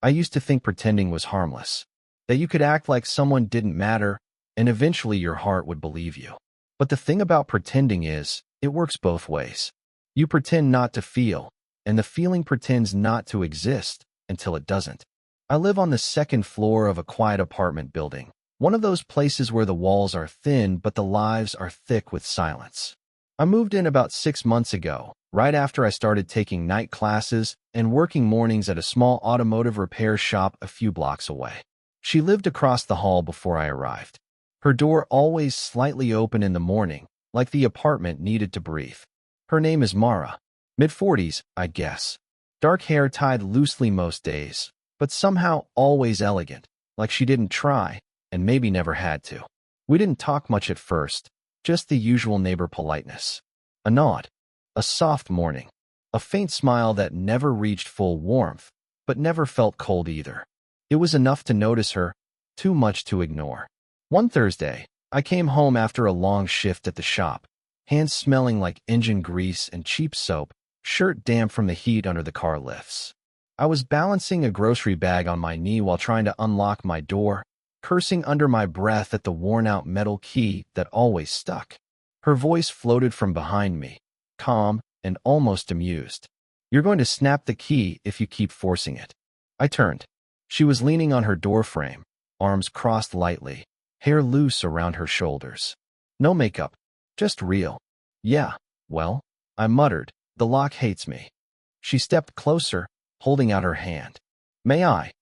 I used to think pretending was harmless, that you could act like someone didn't matter, and eventually your heart would believe you. But the thing about pretending is, it works both ways. You pretend not to feel, and the feeling pretends not to exist until it doesn't. I live on the second floor of a quiet apartment building, one of those places where the walls are thin but the lives are thick with silence. I moved in about 6 months ago, right after I started taking night classes and working mornings at a small automotive repair shop a few blocks away. She lived across the hall before I arrived. Her door always slightly open in the morning, like the apartment needed to breathe. Her name is Mara. Mid-40s, I guess. Dark hair tied loosely most days, but somehow always elegant, like she didn't try, and maybe never had to. We didn't talk much at first, just the usual neighbor politeness. A nod. A soft morning. A faint smile that never reached full warmth, but never felt cold either. It was enough to notice her, too much to ignore. One Thursday, I came home after a long shift at the shop, hands smelling like engine grease and cheap soap, shirt damp from the heat under the car lifts. I was balancing a grocery bag on my knee while trying to unlock my door, cursing under my breath at the worn-out metal key that always stuck. Her voice floated from behind me, calm and almost amused. "You're going to snap the key if you keep forcing it." I turned. She was leaning on her doorframe, arms crossed lightly, hair loose around her shoulders. No makeup, just real. "Yeah, well," I muttered, "the lock hates me." She stepped closer, holding out her hand. "May I?"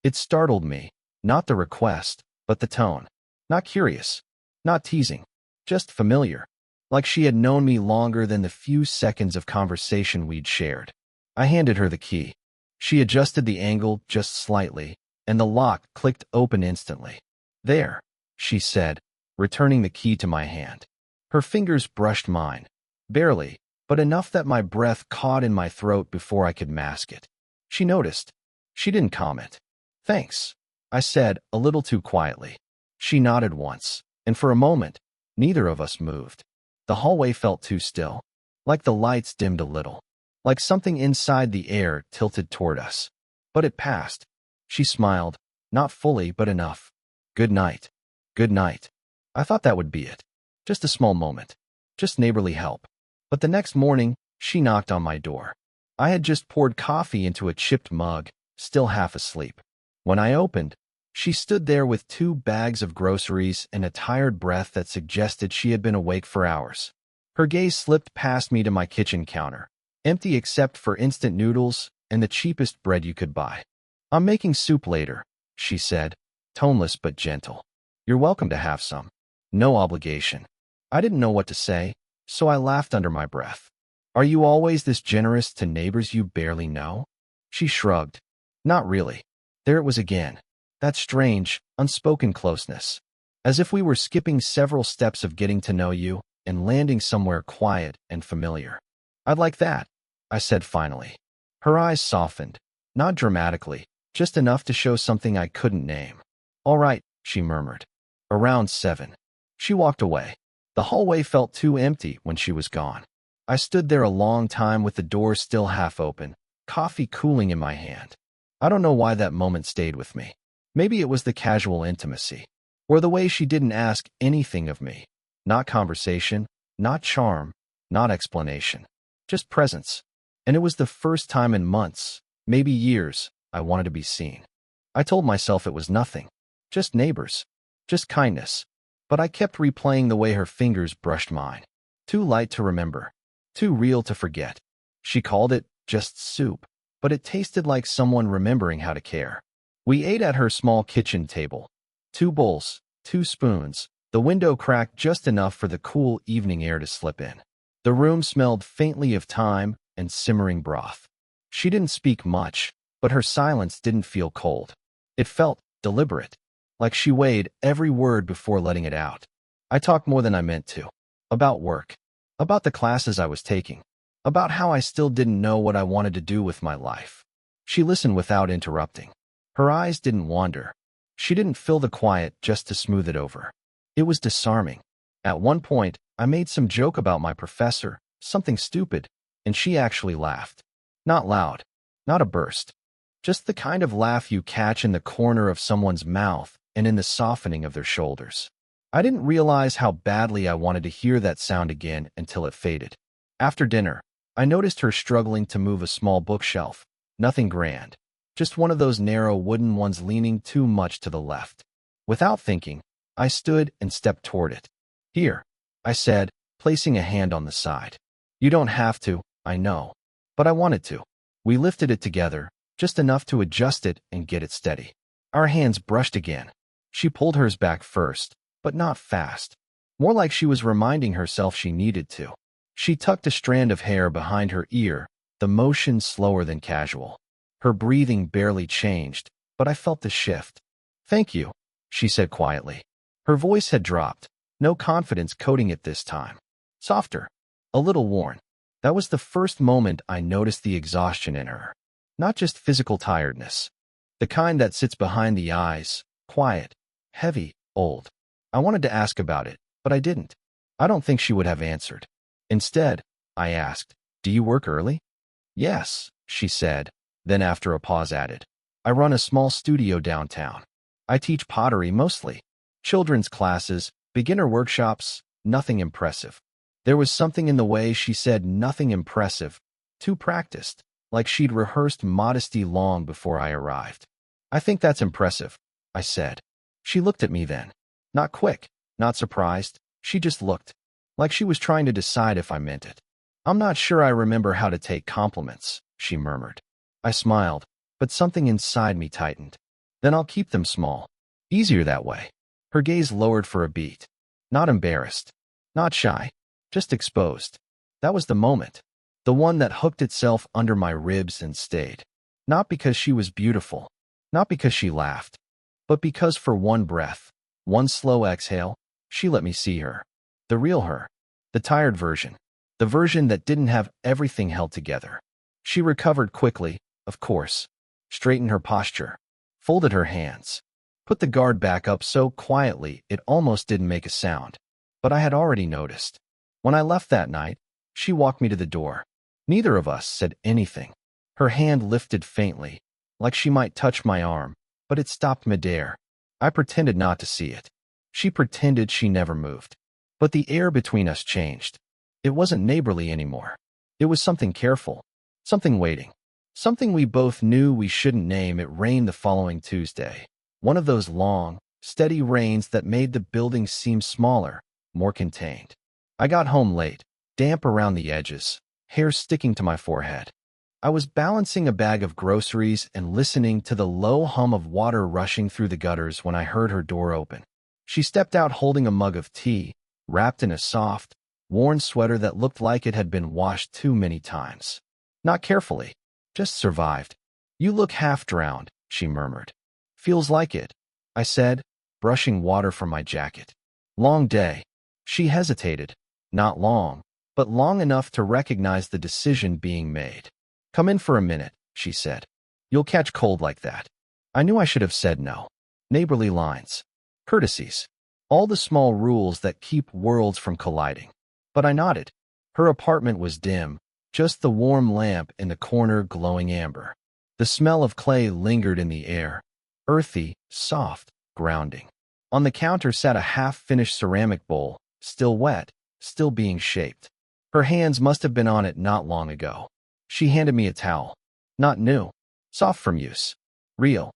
It startled me, not the request, but the tone. Not curious, not teasing, just familiar, like she had known me longer than the few seconds of conversation we'd shared. I handed her the key. She adjusted the angle just slightly, and the lock clicked open instantly. "There," she said, returning the key to my hand. Her fingers brushed mine, barely, but enough that my breath caught in my throat before I could mask it. She noticed. She didn't comment. "Thanks," I said, a little too quietly. She nodded once, and for a moment, neither of us moved. The hallway felt too still, like the lights dimmed a little, like something inside the air tilted toward us. But it passed. She smiled, not fully but enough. "Good night." Good night. I thought that would be it. Just a small moment. Just neighborly help. But the next morning, she knocked on my door. I had just poured coffee into a chipped mug, still half asleep. When I opened, she stood there with 2 bags of groceries and a tired breath that suggested she had been awake for hours. Her gaze slipped past me to my kitchen counter, empty except for instant noodles and the cheapest bread you could buy. "I'm making soup later," she said, toneless but gentle. "You're welcome to have some. No obligation." I didn't know what to say, so I laughed under my breath. "Are you always this generous to neighbors you barely know?" She shrugged. "Not really." There it was again. That strange, unspoken closeness. As if we were skipping several steps of getting to know you and landing somewhere quiet and familiar. "I'd like that," I said finally. Her eyes softened, not dramatically, just enough to show something I couldn't name. "All right," she murmured. "Around 7. She walked away. The hallway felt too empty when she was gone. I stood there a long time with the door still half open, coffee cooling in my hand. I don't know why that moment stayed with me. Maybe it was the casual intimacy, or the way she didn't ask anything of me. Not conversation, not charm, not explanation. Just presence. And it was the first time in months, maybe years, I wanted to be seen. I told myself it was nothing. Just neighbors. Just kindness. But I kept replaying the way her fingers brushed mine. Too light to remember. Too real to forget. She called it just soup, but it tasted like someone remembering how to care. We ate at her small kitchen table. 2 bowls, 2 spoons, the window cracked just enough for the cool evening air to slip in. The room smelled faintly of thyme and simmering broth. She didn't speak much, but her silence didn't feel cold. It felt deliberate, like she weighed every word before letting it out. I talked more than I meant to. About work. About the classes I was taking. About how I still didn't know what I wanted to do with my life. She listened without interrupting. Her eyes didn't wander. She didn't fill the quiet just to smooth it over. It was disarming. At one point, I made some joke about my professor, something stupid, and she actually laughed. Not loud. Not a burst. Just the kind of laugh you catch in the corner of someone's mouth and in the softening of their shoulders. I didn't realize how badly I wanted to hear that sound again until it faded. After dinner, I noticed her struggling to move a small bookshelf. Nothing grand. Just one of those narrow wooden ones leaning too much to the left. Without thinking, I stood and stepped toward it. "Here," I said, placing a hand on the side. "You don't have to, I know. But I wanted to." We lifted it together, just enough to adjust it and get it steady. Our hands brushed again. She pulled hers back first, but not fast. More like she was reminding herself she needed to. She tucked a strand of hair behind her ear, the motion slower than casual. Her breathing barely changed, but I felt the shift. "Thank you," she said quietly. Her voice had dropped, no confidence coating it this time. Softer, a little worn. That was the first moment I noticed the exhaustion in her. Not just physical tiredness. The kind that sits behind the eyes, quiet, heavy, old. I wanted to ask about it, but I didn't. I don't think she would have answered. Instead, I asked, "Do you work early?" "Yes," she said, then after a pause added, "I run a small studio downtown. I teach pottery mostly. Children's classes, beginner workshops, nothing impressive." There was something in the way she said nothing impressive, too practiced, like she'd rehearsed modesty long before I arrived. "I think that's impressive," I said. She looked at me then. Not quick, not surprised, she just looked, like she was trying to decide if I meant it. "I'm not sure I remember how to take compliments," she murmured. I smiled, but something inside me tightened. "Then I'll keep them small. Easier that way." Her gaze lowered for a beat. Not embarrassed, not shy, just exposed. That was the moment. The one that hooked itself under my ribs and stayed. Not because she was beautiful, not because she laughed, but because for one breath, one slow exhale, she let me see her. The real her. The tired version. The version that didn't have everything held together. She recovered quickly, of course. Straightened her posture. Folded her hands. Put the guard back up so quietly it almost didn't make a sound. But I had already noticed. When I left that night, she walked me to the door. Neither of us said anything. Her hand lifted faintly, like she might touch my arm, but it stopped midair. I pretended not to see it. She pretended she never moved. But the air between us changed. It wasn't neighborly anymore. It was something careful, something waiting, something we both knew we shouldn't name. It rained the following Tuesday. One of those long, steady rains that made the building seem smaller, more contained. I got home late, damp around the edges, hair sticking to my forehead. I was balancing a bag of groceries and listening to the low hum of water rushing through the gutters when I heard her door open. She stepped out holding a mug of tea, wrapped in a soft, worn sweater that looked like it had been washed too many times. Not carefully, just survived. "You look half drowned," she murmured. "Feels like it," I said, brushing water from my jacket. "Long day." She hesitated. Not long, but long enough to recognize the decision being made. "Come in for a minute," she said. "You'll catch cold like that." I knew I should have said no. Neighborly lines. Courtesies. All the small rules that keep worlds from colliding. But I nodded. Her apartment was dim, just the warm lamp in the corner glowing amber. The smell of clay lingered in the air. Earthy, soft, grounding. On the counter sat a half-finished ceramic bowl, still wet, still being shaped. Her hands must have been on it not long ago. She handed me a towel. Not new. Soft from use. Real.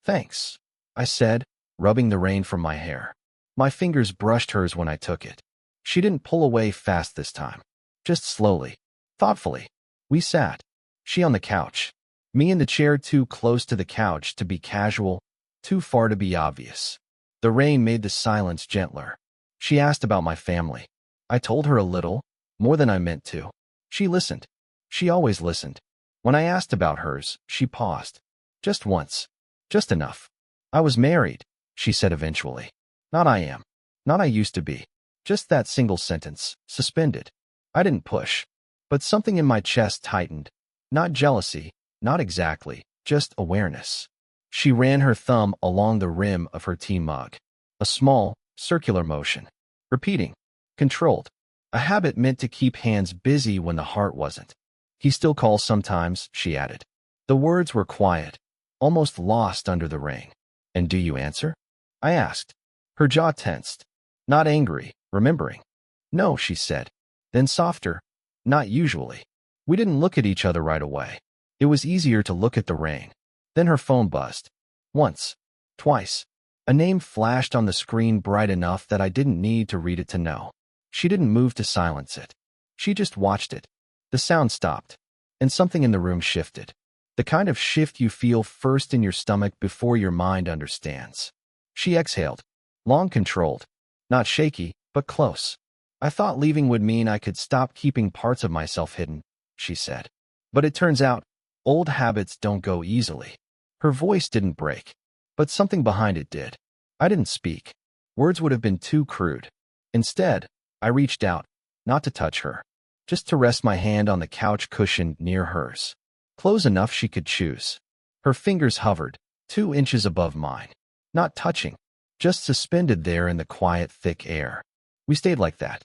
"Thanks," I said, rubbing the rain from my hair. My fingers brushed hers when I took it. She didn't pull away fast this time. Just slowly. Thoughtfully. We sat. She on the couch. Me in the chair too close to the couch to be casual, too far to be obvious. The rain made the silence gentler. She asked about my family. I told her a little, more than I meant to. She listened. She always listened. When I asked about hers, she paused. Just once. Just enough. "I was married," she said eventually. Not "I am." Not "I used to be." Just that single sentence, suspended. I didn't push. But something in my chest tightened. Not jealousy, not exactly, just awareness. She ran her thumb along the rim of her tea mug. A small, circular motion. Repeating. Controlled. A habit meant to keep hands busy when the heart wasn't. "He still calls sometimes," she added. The words were quiet, almost lost under the rain. "And do you answer?" I asked. Her jaw tensed. "Not angry, remembering." "No," she said. Then softer, "Not usually." We didn't look at each other right away. It was easier to look at the rain. Then her phone buzzed. Once. Twice. A name flashed on the screen bright enough that I didn't need to read it to know. She didn't move to silence it. She just watched it. The sound stopped, and something in the room shifted. The kind of shift you feel first in your stomach before your mind understands. She exhaled. Long, controlled. Not shaky, but close. "I thought leaving would mean I could stop keeping parts of myself hidden," she said. "But it turns out, old habits don't go easily." Her voice didn't break, but something behind it did. I didn't speak. Words would have been too crude. Instead, I reached out, not to touch her, just to rest my hand on the couch cushion near hers. Close enough she could choose. Her fingers hovered, 2 inches above mine. Not touching, just suspended there in the quiet, thick air. We stayed like that,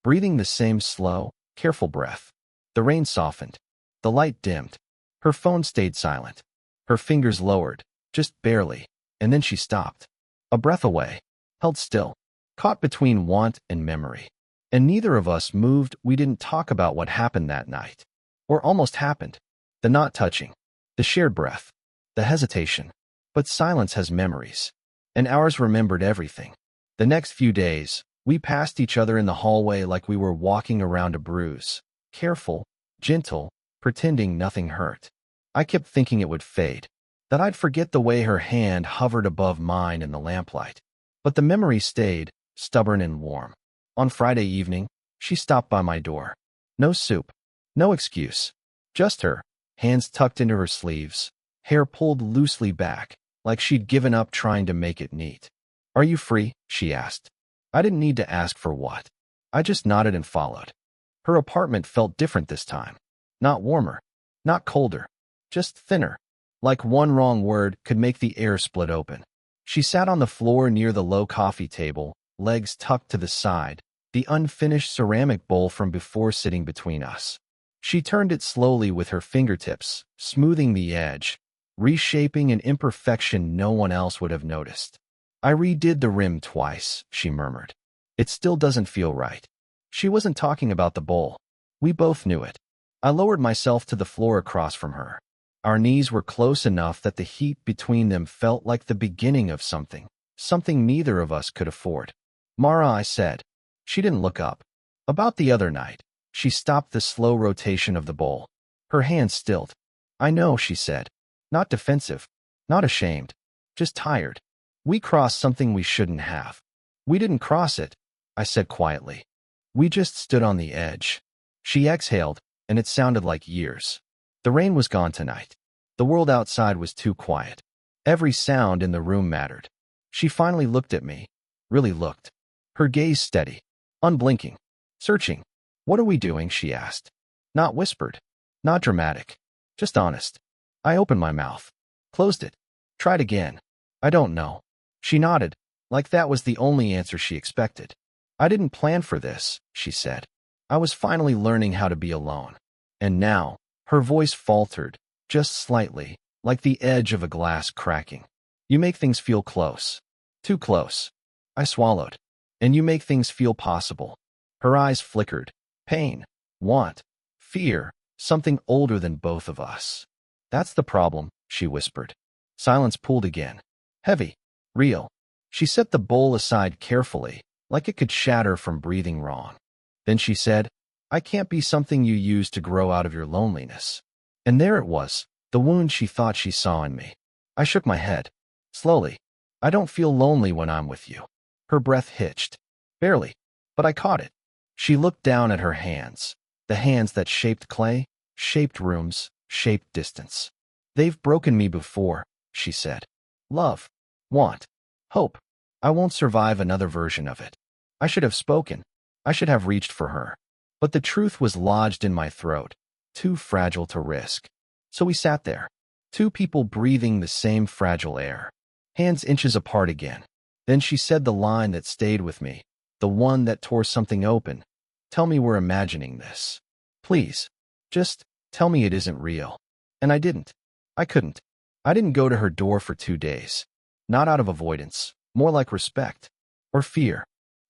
breathing the same slow, careful breath. The rain softened. The light dimmed. Her phone stayed silent. Her fingers lowered, just barely, and then she stopped. A breath away, held still, caught between want and memory. And neither of us moved. We didn't talk about what happened that night. Or almost happened. The not touching. The shared breath. The hesitation. But silence has memories. And ours remembered everything. The next few days, we passed each other in the hallway like we were walking around a bruise. Careful, gentle, pretending nothing hurt. I kept thinking it would fade, that I'd forget the way her hand hovered above mine in the lamplight. But the memory stayed, stubborn and warm. On Friday evening, she stopped by my door. No soup, no excuse. Just her, hands tucked into her sleeves, hair pulled loosely back, like she'd given up trying to make it neat. "Are you free?" she asked. I didn't need to ask for what. I just nodded and followed. Her apartment felt different this time. Not warmer, not colder, just thinner. Like one wrong word could make the air split open. She sat on the floor near the low coffee table, legs tucked to the side, the unfinished ceramic bowl from before sitting between us. She turned it slowly with her fingertips, smoothing the edge, reshaping an imperfection no one else would have noticed. "I redid the rim twice," she murmured. "It still doesn't feel right." She wasn't talking about the bowl. We both knew it. I lowered myself to the floor across from her. Our knees were close enough that the heat between them felt like the beginning of something neither of us could afford. "Mara," I said. She didn't look up. "About the other night." She stopped the slow rotation of the bowl. Her hands stilled. "I know," she said. Not defensive, not ashamed, just tired. "We crossed something we shouldn't have." "We didn't cross it," I said quietly. "We just stood on the edge." She exhaled, and it sounded like years. The rain was gone tonight. The world outside was too quiet. Every sound in the room mattered. She finally looked at me. Really looked. Her gaze steady, unblinking, searching. "What are we doing?" she asked. Not whispered, not dramatic, just honest. I opened my mouth, closed it, tried again. "I don't know." She nodded, like that was the only answer she expected. "I didn't plan for this," she said. "I was finally learning how to be alone." And now, her voice faltered, just slightly, like the edge of a glass cracking. "You make things feel close. Too close." I swallowed. "And you make things feel possible." Her eyes flickered. Pain, want, fear, something older than both of us. "That's the problem," she whispered. Silence pulled again. Heavy, real. She set the bowl aside carefully, like it could shatter from breathing wrong. Then she said, "I can't be something you use to grow out of your loneliness." And there it was, the wound she thought she saw in me. I shook my head. Slowly. "I don't feel lonely when I'm with you." Her breath hitched. Barely. But I caught it. She looked down at her hands. The hands that shaped clay, shaped rooms, shaped distance. "They've broken me before," she said. "Love. Want. Hope. I won't survive another version of it." I should have spoken. I should have reached for her. But the truth was lodged in my throat, too fragile to risk. So we sat there, two people breathing the same fragile air, hands inches apart again. Then she said the line that stayed with me, the one that tore something open. "Tell me we're imagining this. Please. Just tell me it isn't real." And I didn't. I couldn't. I didn't go to her door for 2 days. Not out of avoidance, more like respect. Or fear.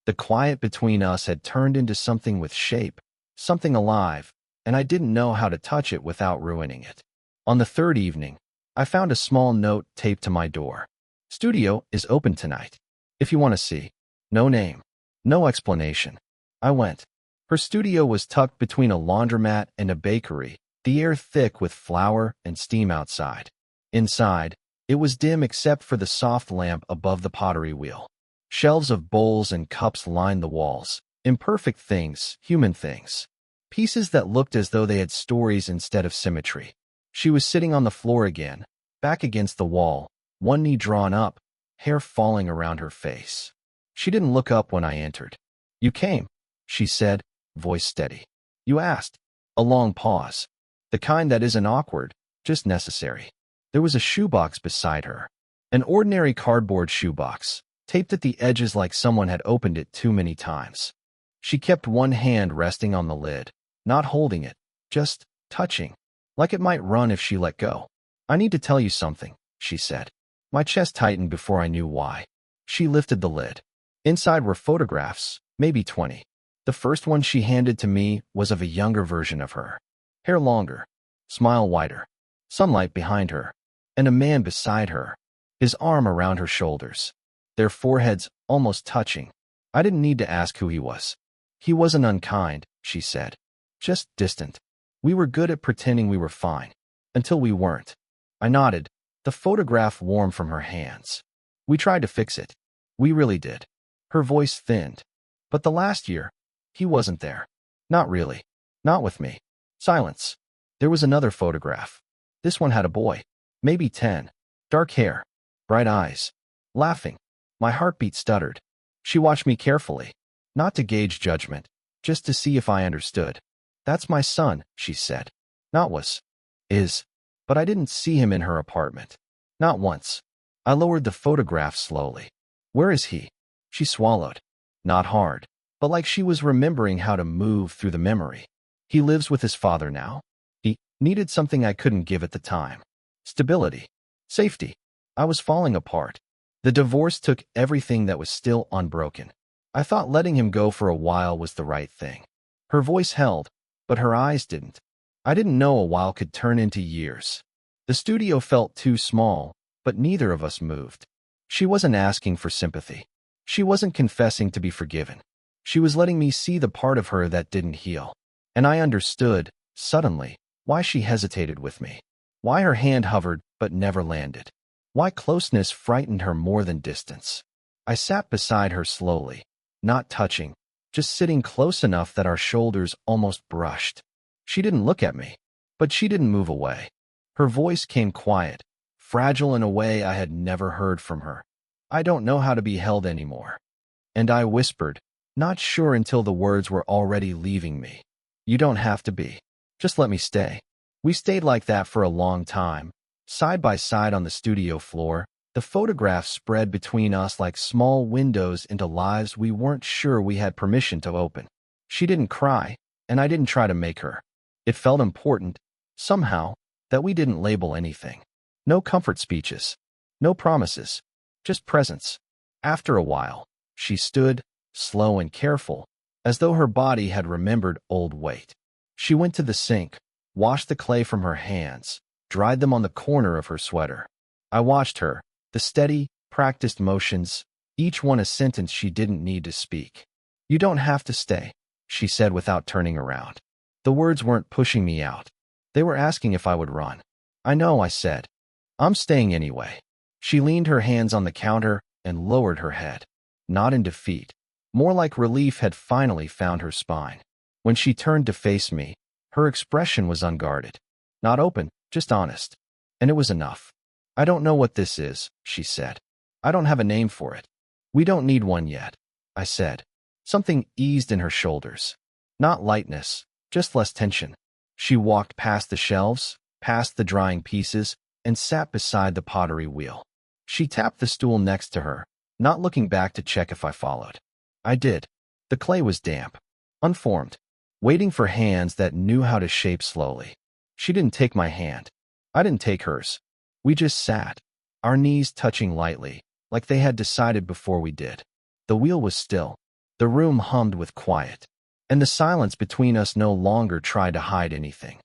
The quiet between us had turned into something with shape, something alive, and I didn't know how to touch it without ruining it. On the third evening, I found a small note taped to my door. Studio is open tonight. If you want to see. No name. No explanation. I went. Her studio was tucked between a laundromat and a bakery, the air thick with flour and steam outside. Inside, it was dim except for the soft lamp above the pottery wheel. Shelves of bowls and cups lined the walls. Imperfect things, human things. Pieces that looked as though they had stories instead of symmetry. She was sitting on the floor again, back against the wall, one knee drawn up, hair falling around her face. She didn't look up when I entered. You came, she said, voice steady. You asked. A long pause. The kind that isn't awkward, just necessary. There was a shoebox beside her. An ordinary cardboard shoebox, taped at the edges like someone had opened it too many times. She kept one hand resting on the lid, not holding it, just touching, like it might run if she let go. I need to tell you something, she said. My chest tightened before I knew why. She lifted the lid. Inside were photographs, maybe 20. The first one she handed to me was of a younger version of her. Hair longer, smile wider, sunlight behind her, and a man beside her, his arm around her shoulders, their foreheads almost touching. I didn't need to ask who he was. He wasn't unkind, she said. Just distant. We were good at pretending we were fine, until we weren't. I nodded, the photograph warm from her hands. We tried to fix it. We really did. Her voice thinned. But the last year, he wasn't there. Not really. Not with me. Silence. There was another photograph. This one had a boy. Maybe 10. Dark hair. Bright eyes. Laughing. My heartbeat stuttered. She watched me carefully. Not to gauge judgment. Just to see if I understood. That's my son, she said. Not was. Is. But I didn't see him in her apartment. Not once. I lowered the photograph slowly. Where is he? She swallowed. Not hard, but like she was remembering how to move through the memory. He lives with his father now. He needed something I couldn't give at the time. Stability. Safety. I was falling apart. The divorce took everything that was still unbroken. I thought letting him go for a while was the right thing. Her voice held, but her eyes didn't. I didn't know a while could turn into years. The studio felt too small, but neither of us moved. She wasn't asking for sympathy. She wasn't confessing to be forgiven. She was letting me see the part of her that didn't heal. And I understood, suddenly, why she hesitated with me. Why her hand hovered but never landed. Why closeness frightened her more than distance. I sat beside her slowly, not touching, just sitting close enough that our shoulders almost brushed. She didn't look at me, but she didn't move away. Her voice came quiet, fragile in a way I had never heard from her. I don't know how to be held anymore. And I whispered, not sure until the words were already leaving me. You don't have to be. Just let me stay. We stayed like that for a long time, side by side on the studio floor, the photographs spread between us like small windows into lives we weren't sure we had permission to open. She didn't cry, and I didn't try to make her. It felt important, somehow, that we didn't label anything. No comfort speeches. No promises. Just presence. After a while, she stood, slow and careful, as though her body had remembered old weight. She went to the sink, washed the clay from her hands, dried them on the corner of her sweater. I watched her, the steady, practiced motions, each one a sentence she didn't need to speak. You don't have to stay, she said without turning around. The words weren't pushing me out. They were asking if I would run. I know, I said. I'm staying anyway. She leaned her hands on the counter and lowered her head. Not in defeat. More like relief had finally found her spine. When she turned to face me, her expression was unguarded. Not open, just honest. And it was enough. I don't know what this is, she said. I don't have a name for it. We don't need one yet, I said. Something eased in her shoulders. Not lightness, just less tension. She walked past the shelves, past the drying pieces, and sat beside the pottery wheel. She tapped the stool next to her, not looking back to check if I followed. I did. The clay was damp, unformed, waiting for hands that knew how to shape slowly. She didn't take my hand. I didn't take hers. We just sat, our knees touching lightly, like they had decided before we did. The wheel was still. The room hummed with quiet. And the silence between us no longer tried to hide anything.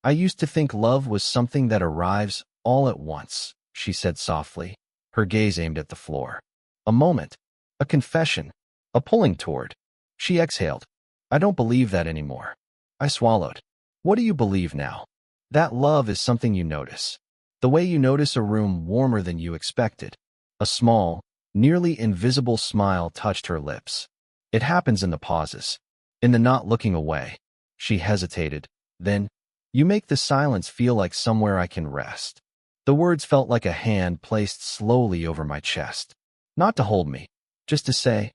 I used to think love was something that arrives all at once, she said softly, her gaze aimed at the floor. A moment, a confession, a pulling toward. She exhaled. I don't believe that anymore. I swallowed. What do you believe now? That love is something you notice. The way you notice a room warmer than you expected. A small, nearly invisible smile touched her lips. It happens in the pauses. In the not looking away. She hesitated. Then, you make the silence feel like somewhere I can rest. The words felt like a hand placed slowly over my chest. Not to hold me, just to say,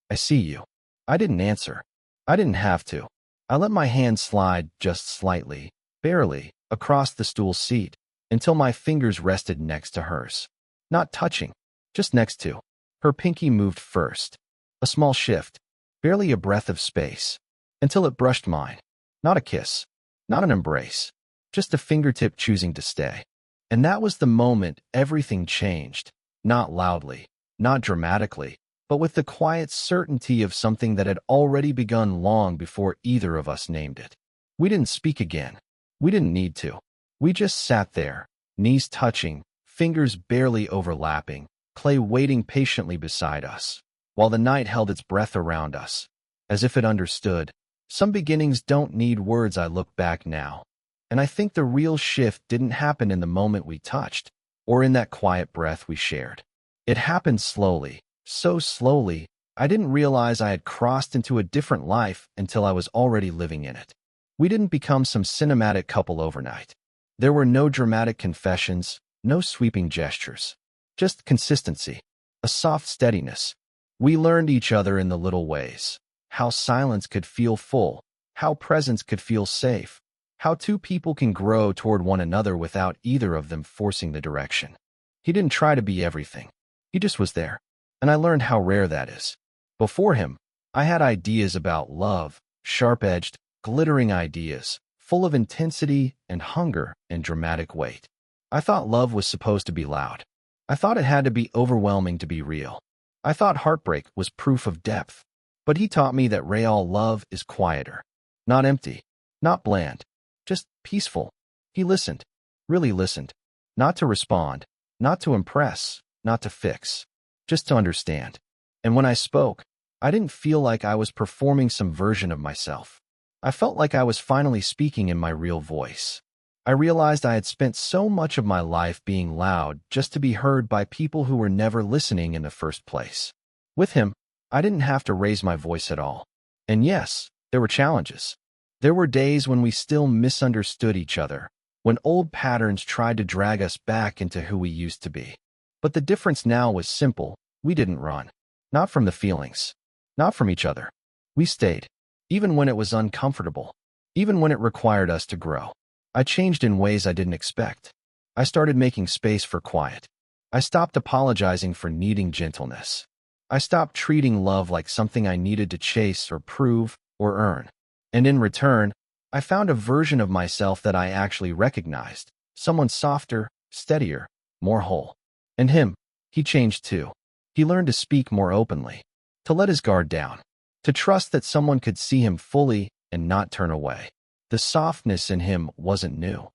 I see you. I didn't answer. I didn't have to. I let my hand slide just slightly, barely, across the stool seat, until my fingers rested next to hers. Not touching, just next to. Her pinky moved first. A small shift, barely a breath of space, until it brushed mine. Not a kiss, not an embrace, just a fingertip choosing to stay. And that was the moment everything changed, not loudly, not dramatically, but with the quiet certainty of something that had already begun long before either of us named it. We didn't speak again. We didn't need to. We just sat there, knees touching, fingers barely overlapping, clay waiting patiently beside us, while the night held its breath around us, as if it understood. Some beginnings don't need words. I look back now, and I think the real shift didn't happen in the moment we touched, or in that quiet breath we shared. It happened slowly, so slowly, I didn't realize I had crossed into a different life until I was already living in it. We didn't become some cinematic couple overnight. There were no dramatic confessions, no sweeping gestures. Just consistency, a soft steadiness. We learned each other in the little ways. How silence could feel full, how presence could feel safe, how two people can grow toward one another without either of them forcing the direction. He didn't try to be everything. He just was there. And I learned how rare that is. Before him, I had ideas about love, sharp-edged, glittering ideas, full of intensity and hunger and dramatic weight. I thought love was supposed to be loud. I thought it had to be overwhelming to be real. I thought heartbreak was proof of depth. But he taught me that real love is quieter. Not empty, not bland, just peaceful. He listened, really listened. Not to respond, not to impress, not to fix. Just to understand. And when I spoke, I didn't feel like I was performing some version of myself. I felt like I was finally speaking in my real voice. I realized I had spent so much of my life being loud just to be heard by people who were never listening in the first place. With him, I didn't have to raise my voice at all. And yes, there were challenges. There were days when we still misunderstood each other, when old patterns tried to drag us back into who we used to be. But the difference now was simple. We didn't run. Not from the feelings. Not from each other. We stayed. Even when it was uncomfortable. Even when it required us to grow. I changed in ways I didn't expect. I started making space for quiet. I stopped apologizing for needing gentleness. I stopped treating love like something I needed to chase or prove or earn. And in return, I found a version of myself that I actually recognized. Someone softer, steadier, more whole. And him, he changed too. He learned to speak more openly, to let his guard down, to trust that someone could see him fully and not turn away. The softness in him wasn't new.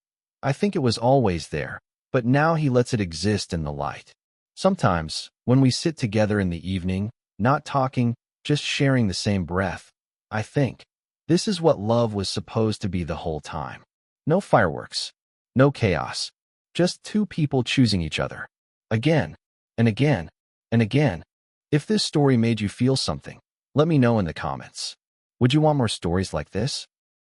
I think it was always there, but now he lets it exist in the light. Sometimes, when we sit together in the evening, not talking, just sharing the same breath, I think, this is what love was supposed to be the whole time. No fireworks, no chaos, just two people choosing each other. Again, and again, and again. If this story made you feel something, let me know in the comments. Would you want more stories like this?